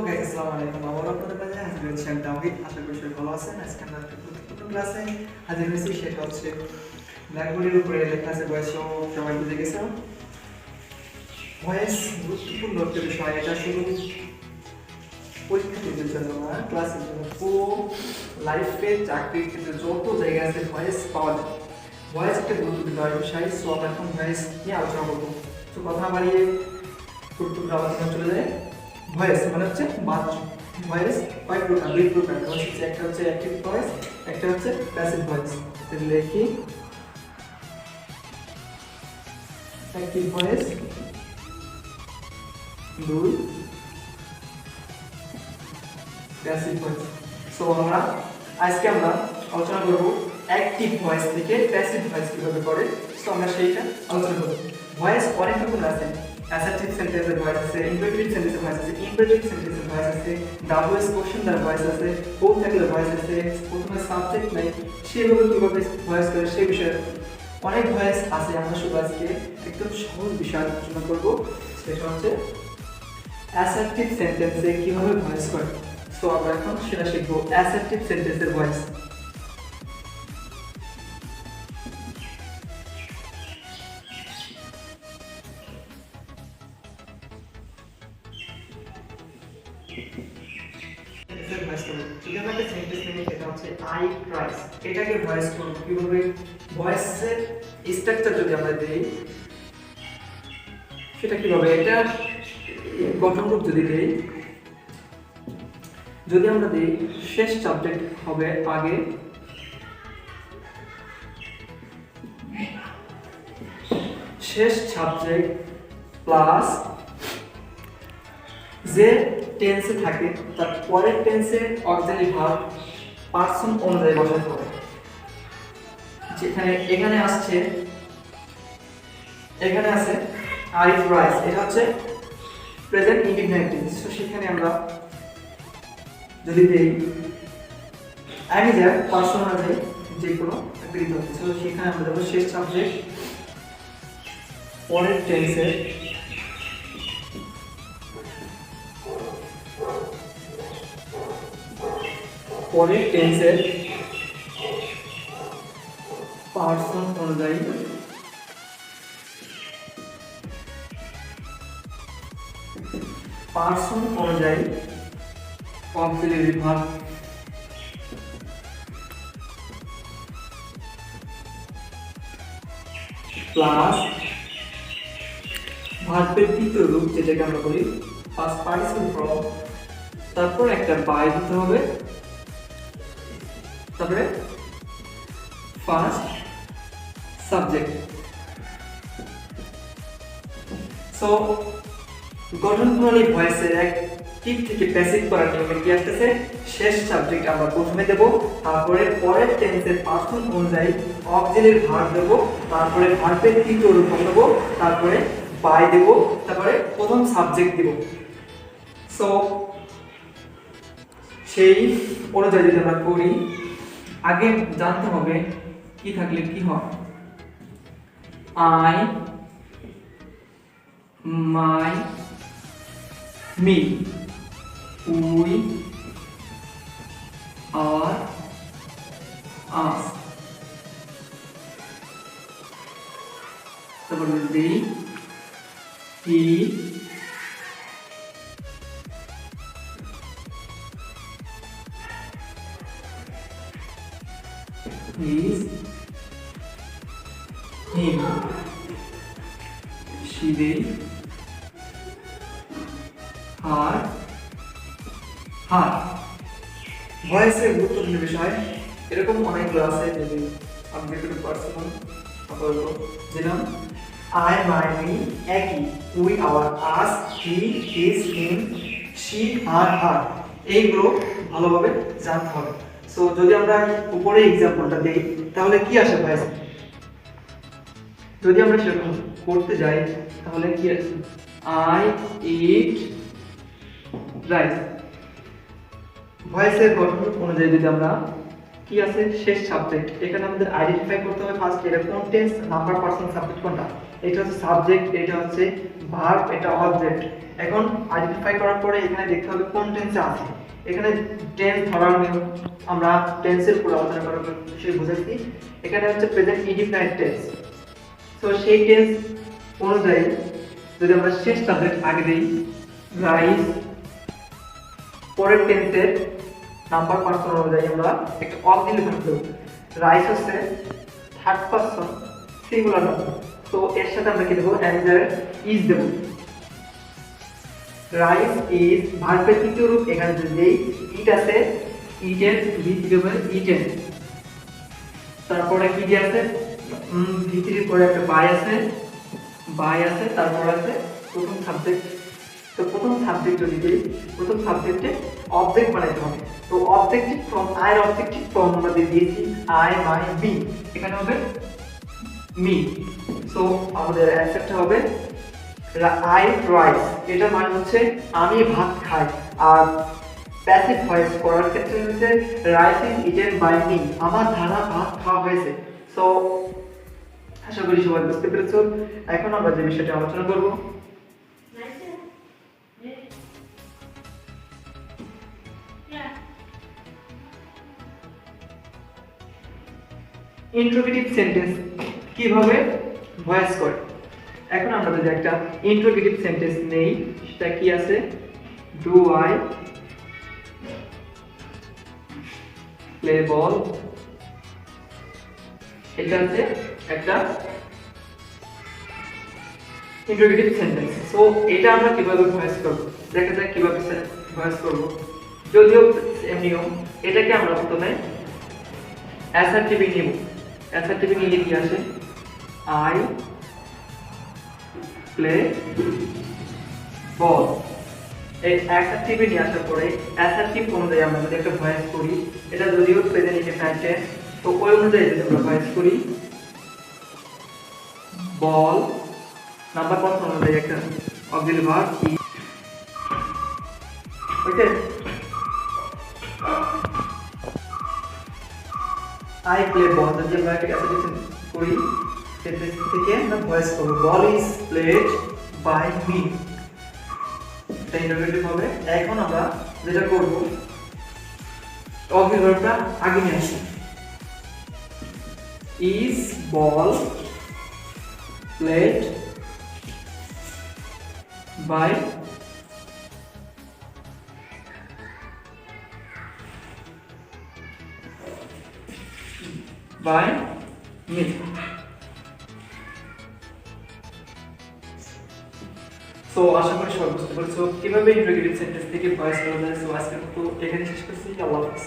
Guys আসসালামু আলাইকুম। আবারও আপনাদের মাঝে হাজির হয়েছি আমি তাওহীদ। আশা করি সবাই ভালো আছেন। আজকে আমরা একটা গুরুত্বপূর্ণ ক্লাসে হাজির হয়েছি, সেটা হচ্ছে ব্ল্যাকবোর্ডের উপরে লেখা আছে ভয়েস। সবাই বুঝে গেছে ভয়েস গুরুত্বপূর্ণ একটা বিষয়। এটা শুধু পরীক্ষার্থীদের জন্য না, ক্লাসের জন্য, পুরো লাইফে চাকরির ক্ষেত্রে যত জায়গায় আছে ভয়েস পাওয়া যায়। ভয়েস একটা গুরুত্বপূর্ণ বিষয়। সো আমরা এখন ভয়েস নিয়ে আলোচনা করবো। তো কথা বাড়িয়ে গুরুত্বপূর্ণ আলোচনা চলে যায়। ভয়েস মানে হচ্ছে বাথরুম। ভয়েস কয় প্রকার? দুই প্রকার। একটা হচ্ছে অ্যাক্টিভ ভয়েস, একটা হচ্ছে প্যাসিভ ভয়েস। লিখি অ্যাক্টিভ ভয়েস, দুই প্যাসিভ ভয়েস। সো আজকে আমরা আলোচনা করব অ্যাক্টিভ ভয়েস থেকে প্যাসিভ ভয়েস কিভাবে করে। সো আমরা সেইটা আলোচনা করব। ভয়েস অনেক রকম আছে। অ্যাসার্টিভ সেন্টেন্সের ভয়েস আছে, ইম্পারেটিভ সেন্টেন্সের ভয়েস আছে, ইম্পারেটিভ সেন্টেন্সের ভয়েস আছে, ডাবল কোশ্চেন দ্বারা ভয়েস আছে, বোথ থাকলে ভয়েস আছে, প্রথমে সাবজেক্ট নাই সেভাবে কিভাবে ভয়েস করে সেই বিষয়ে অনেক ভয়েস আছে। আমরা শুধু আজকে একদম সহজ বিষয় আলোচনা করব, সেটা হচ্ছে অ্যাসার্টিভ সেন্টেন্সে কিভাবে ভয়েস করে। সো আমরা এখন সেটা শিখবো, অ্যাসার্টিভ সেন্টেন্সের ভয়েস। এটাকে ভয়েস করব কিভাবে? ভয়েসের স্ট্রাকচার যদি আমরা দেই সেটা কিভাবে, এটা গঠন রূপ যদি দেই, যদি আমরা দিই শেষ সাবজেক্ট হবে আগে, শেষ সাবজেক্ট প্লাস যে টেন্সে থাকে তার পরের টেন্সে অক্সিলারি ভার্ব পারসন অনুযায়ী বসাতে হবে। যেখানে এখানে আছে আর ইফ রাইস, এটা হচ্ছে প্রেজেন্ট ইনডিফিনিট টেন্স। সো সেখানে আমরা যদি দেই আমি যা পারসন অনুযায়ী যে কোনো একটা দিতে হবে। সো সেখানে আমরা দেবো শেষ সাবজেক্ট পরের টেন্সে পারসন অনুযায়ী অক্সিলারি ভার্ব প্লাস ভার্বের তৃতীয় রূপ যেটাকে আমরা বলি পাস্ট পার্টিসিপল ফর্ম, তারপর একটা বাই দিতে হবে, তারপরে ফার্স্ট সাবজেক্ট। সো গঠন প্রণালী ভয়েসের অ্যাক্টিভ থেকে প্যাসিভ করার নিয়মে কি আসতেছে? শেষ সাবজেক্ট আমরা প্রথমে দেব, তারপরে পরের টেন্সের পারসন অনুযায়ী অক্সিলারি ভার্ব দেব, তারপরে ভার্বের তৃতীয় রূপ দেব, তারপরে বাই দেব, তারপরে প্রথম সাবজেক্ট দেব। সো সেই অনুযায়ী যদি আমরা করি, আগে জানতে হবে কি থাকলে কি হয়। আই, মাই, মি, উই, আর, আস। তারপর দি, হি, his, him, she, they, her, her। ভয়েসের গুরুত্বপূর্ণ বিষয় এরকম অনেকগুলো আছে, যদি আমি একটু পার্সোনাল আপাতত দিলাম। আই, মাই, মি একই, we, our, us, he, his, him, she, her, her, এইগুলো ভালোভাবে জানতে হবে। সো যদি আমরা উপরে এক্সাম্পলটা দেই তাহলে কি আসে ভয়েস? যদি আমরা সেরকম করতে যাই তাহলে কি আসে? I eat rice. ভয়েসের গঠন অনুযায়ী যদি আমরা কি আছে শেষ সাবজেক্ট, এখানে আমাদের আইডেন্টিফাই করতে হবে ফার্স্ট এটা কোন টেন্স, নাম্বার, পারসন, সাবজেক্ট কোনটা। এটা হচ্ছে সাবজেক্ট, এটা হচ্ছে ভার্ব, এটা অবজেক্ট। এখন আইডেন্টিফাই করার পরে এখানে দেখতে হবে কোন টেন্সে আছে। এখানে টেন্স ধরার নিয়ম আমরা টেন্সের উপর আলোচনা করার বিষয় বুঝাচ্ছি। এখানে হচ্ছে প্রেজেন্ট ইনডিফিনাইট টেন্স। তো সেই টেন্স অনুযায়ী যদি আমরা শেষ সাবজেক্ট আগে দিই রাইস, পরের টেন্সের নাম্বার পার্সন অনুযায়ী আমরা একটা অবজেক্ট লিখে দেব। রাইস হচ্ছে থার্ড পার্সন সিঙ্গুলার নাম্বার, তো এর সাথে আমরা কি দেবো অ্যান্সার ইজ দেব। রাইস ইজ ভার্বের তৃতীয় রূপ, এখানে যদি ইট আছে ইটের ভিত্তি দেবে ইটেন। তারপরে কি দিয়ে আছে ভিত্তির পরে একটা বাই আছে তারপর আছে প্রথম সাবজেক্ট। তো প্রথম সাবজেক্ট যদি দিই প্রথম সাবজেক্টে অবজেক্ট বানাইতে হবে। তো অবজেক্টিভ ফর্ম আই এর অবজেক্টিভ ফর্ম আমরা দিয়েছি আই বাই বি, এখানে হবে মি। সো আমাদের অ্যান্সারটা হবে আই রাইস, এটা মানে হচ্ছে আমি ভাত খাই। আর প্যাসিভ ভয়েস করার ক্ষেত্রে হচ্ছে rice is eaten by me, আমার দ্বারা ভাত খাওয়া হয়েছে। সো আশা করি সবাই বুঝতে পেরেছো। এখন আমরা যে বিষয়টা আলোচনা করব ইন্ট্রোগেটিভ সেন্টেন্স কিভাবে ভয়েস করে। এখন আমরা যদি একটা ইন্ট্রোগেটিভ সেন্টেন্স নেই, সেটা কি আছে ডু আই প্লে বল, এটা হচ্ছে একটা ইন্ট্রোগেটিভ সেন্টেন্স। সো এটা আমরা কিভাবে ভয়েস করব, দেখা যাক কিভাবে ভয়েস করব। যদিও নিয়ম, এটাকে আমরা প্রথমে অ্যাসার্টিভ নিব। অ্যাসার্টিভ নিলে কি আসে আই প্লে বল। এই অ্যাসার্টিভ নিয়ে আসার পরে অ্যাসার্টিভ অনুযায়ী আমরা যদি একটা ভয়েস করি, এটা যদিও প্রেজেন্ট ইনডিফিনাইট টেন্স, তো ওই অনুযায়ী যদি আমরা ভয়েস করি বল নাম্বার পার্সন অনুযায়ী একটা auxiliary verb is. Okay, I play ball যদি আমরা একটা অ্যাসার্টিভ করি সেন্টেন্স থেকে আমরা ভয়েস করব বল ইজ প্লেড বাই মি, এটা ইন্টারোগেটিভ হবে। এখন আমরা যেটা করব অক্সিলারি ভার্বটা আগে নিয়ে আসি। Is ball played by me. So আশা করি সবাই বুঝতে পারছো কিভাবে ইন্ট্রোগেটিভ সেন্টেন্স থেকে ভয়েস করা যায়। সো আজকের মতো এখানে শেষ করছি। আল্লাহ হাফেজ।